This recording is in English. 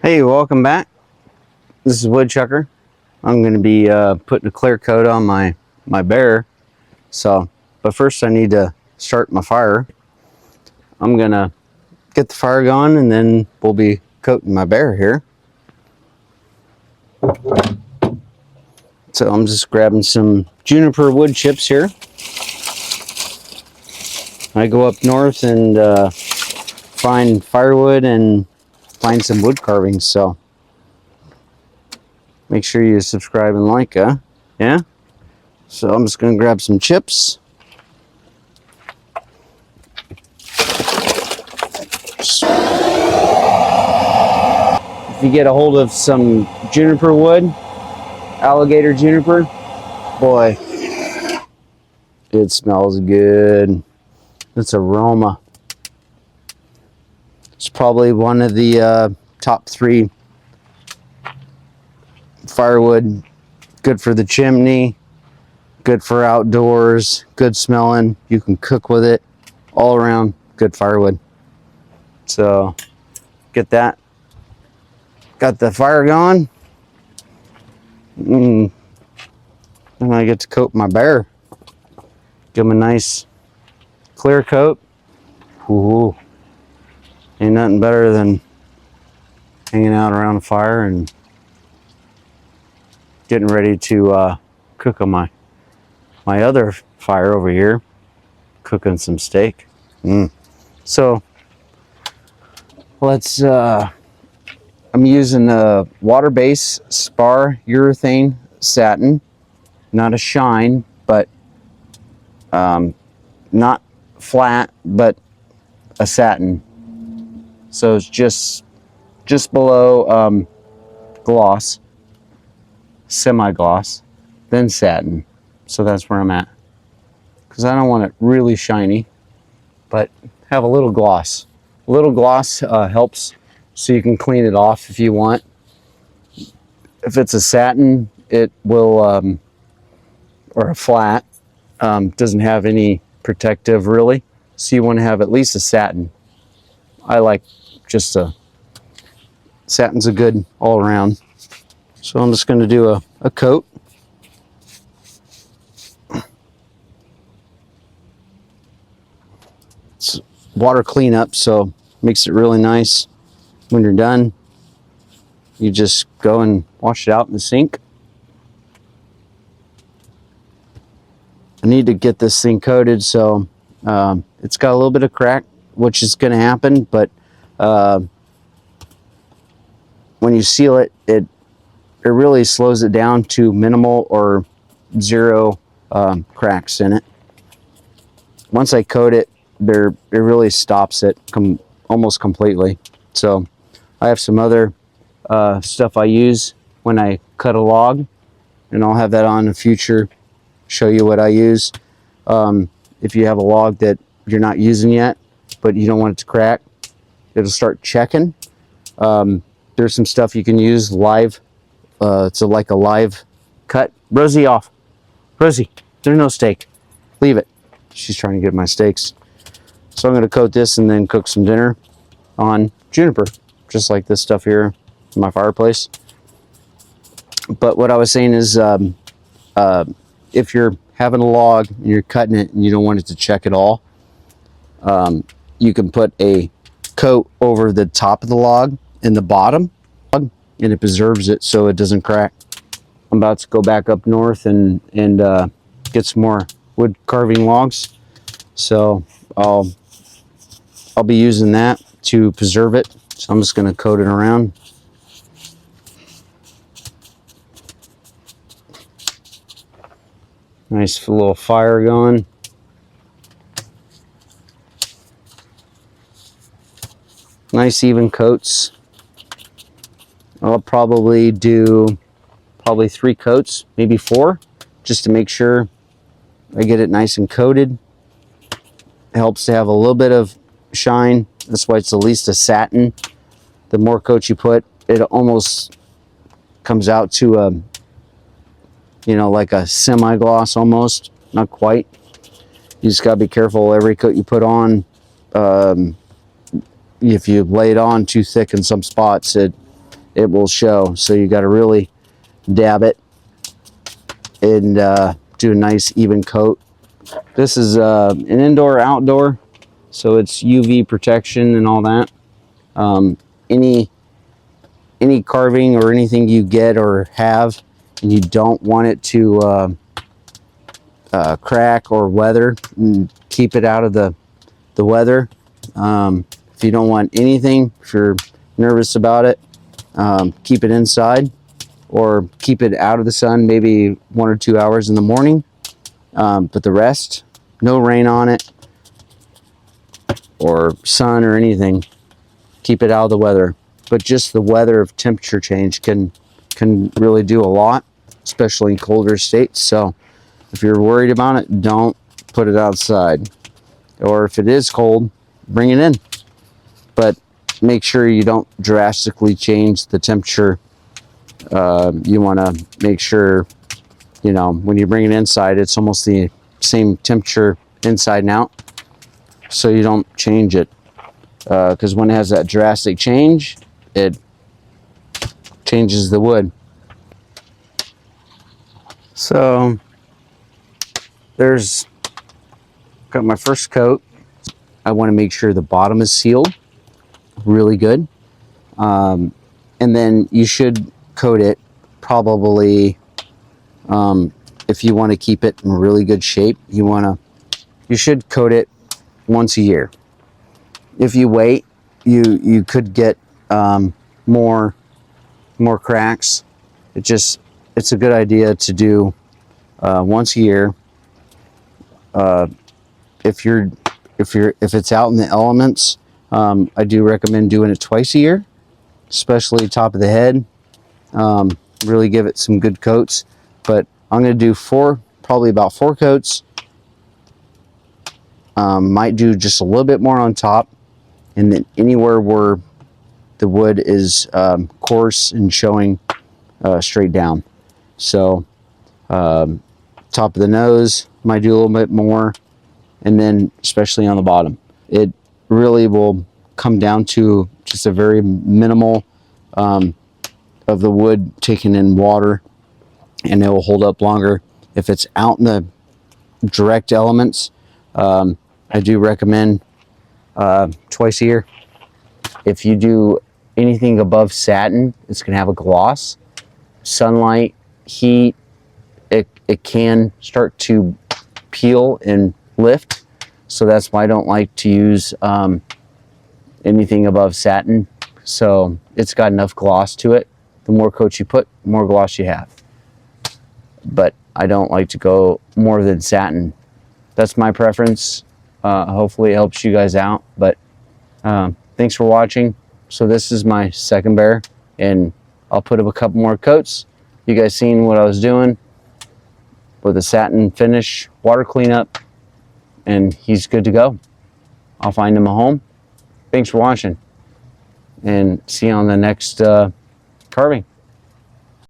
Hey, welcome back. This is Woodchucker. I'm going to be putting a clear coat on my bear. But first I need to start my fire. I'm going to get the fire going and then we'll be coating my bear here. So I'm just grabbing some juniper wood chips here. I go up north and find firewood and find some wood carvings, so make sure you subscribe and like, yeah? So I'm just gonna grab some chips. If you get a hold of some juniper wood, alligator juniper, boy, it smells good. It's aroma. It's probably one of the top 3 firewood. Good for the chimney, good for outdoors, good smelling. You can cook with it. All around good firewood. So get that. Got the fire going. And I get to coat my bear. Give him a nice clear coat. Ooh. Ain't nothing better than hanging out around a fire and getting ready to cook on my other fire over here, cooking some steak. So let's I'm using a water-based spar urethane satin, not a shine, but not flat, but a satin. So it's just below gloss, semi-gloss, then satin. So that's where I'm at, because I don't want it really shiny, but have a little gloss. A little gloss helps, so you can clean it off if you want. If it's a satin, it will, or a flat, doesn't have any protective really, so you want to have at least a satin. I like just satin's a good all around. So I'm just going to do a coat. It's water cleanup, so makes it really nice. When you're done, you just go and wash it out in the sink. I need to get this thing coated, so it's got a little bit of crack, which is going to happen, but when you seal it, it really slows it down to minimal or zero cracks in it. Once I coat it, it really stops it almost completely. So I have some other stuff I use when I cut a log, and I'll have that on a future, show you what I use. If you have a log that you're not using yet, but you don't want it to crack, it'll start checking. There's some stuff you can use live. It's like a live cut. Rosie, off. Rosie, there's no steak. Leave it. She's trying to get my steaks. So I'm going to coat this and then cook some dinner on juniper, just like this stuff here in my fireplace. But what I was saying is, if you're having a log and you're cutting it and you don't want it to check at all, you can put a coat over the top of the log and the bottom, and it preserves it so it doesn't crack. I'm about to go back up north and get some more wood carving logs, so I'll be using that to preserve it. So I'm just going to coat it around. Nice little fire going. Nice even coats. I'll probably do 3 coats, maybe 4, just to make sure I get it nice and coated. It helps to have a little bit of shine. That's why it's at least a satin. The more coats you put, it almost comes out to like a semi-gloss almost. Not quite. You just gotta be careful every coat you put on. If you lay it on too thick in some spots, it it will show. So you got to really dab it and do a nice even coat. This is an indoor outdoor, so it's UV protection and all that. Any carving or anything you get or have and you don't want it to crack or weather, and keep it out of the weather. If you don't want anything, if you're nervous about it, keep it inside or keep it out of the sun, maybe 1 or 2 hours in the morning. But the rest, no rain on it or sun or anything. Keep it out of the weather. But just the weather of temperature change can really do a lot, especially in colder states. So if you're worried about it, don't put it outside. Or if it is cold, bring it in. But make sure you don't drastically change the temperature. You want to make sure, you know, when you bring it inside, it's almost the same temperature inside and out. So you don't change it. Because when it has that drastic change, it changes the wood. So got my first coat. I want to make sure the bottom is sealed really good. And then you should coat it probably, if you want to keep it in really good shape, you should coat it once a year. If you wait, you could get more cracks. It's a good idea to do once a year. If it's out in the elements, I do recommend doing it twice a year, especially top of the head. Really give it some good coats. But I'm going to do probably about 4 coats. Might do just a little bit more on top, and then anywhere where the wood is coarse and showing straight down. So top of the nose, might do a little bit more, and then especially on the bottom. It really will come down to just a very minimal of the wood taken in water, and it will hold up longer. If it's out in the direct elements, I do recommend twice a year. If you do anything above satin, it's going to have a gloss. Sunlight, heat, it can start to peel and lift. So that's why I don't like to use anything above satin. So it's got enough gloss to it. The more coats you put, the more gloss you have. But I don't like to go more than satin. That's my preference. Hopefully it helps you guys out. But thanks for watching. So this is my second bear, and I'll put up a couple more coats. You guys seen what I was doing with the satin finish, water cleanup, and he's good to go. I'll find him a home. Thanks for watching, and see you on the next carving.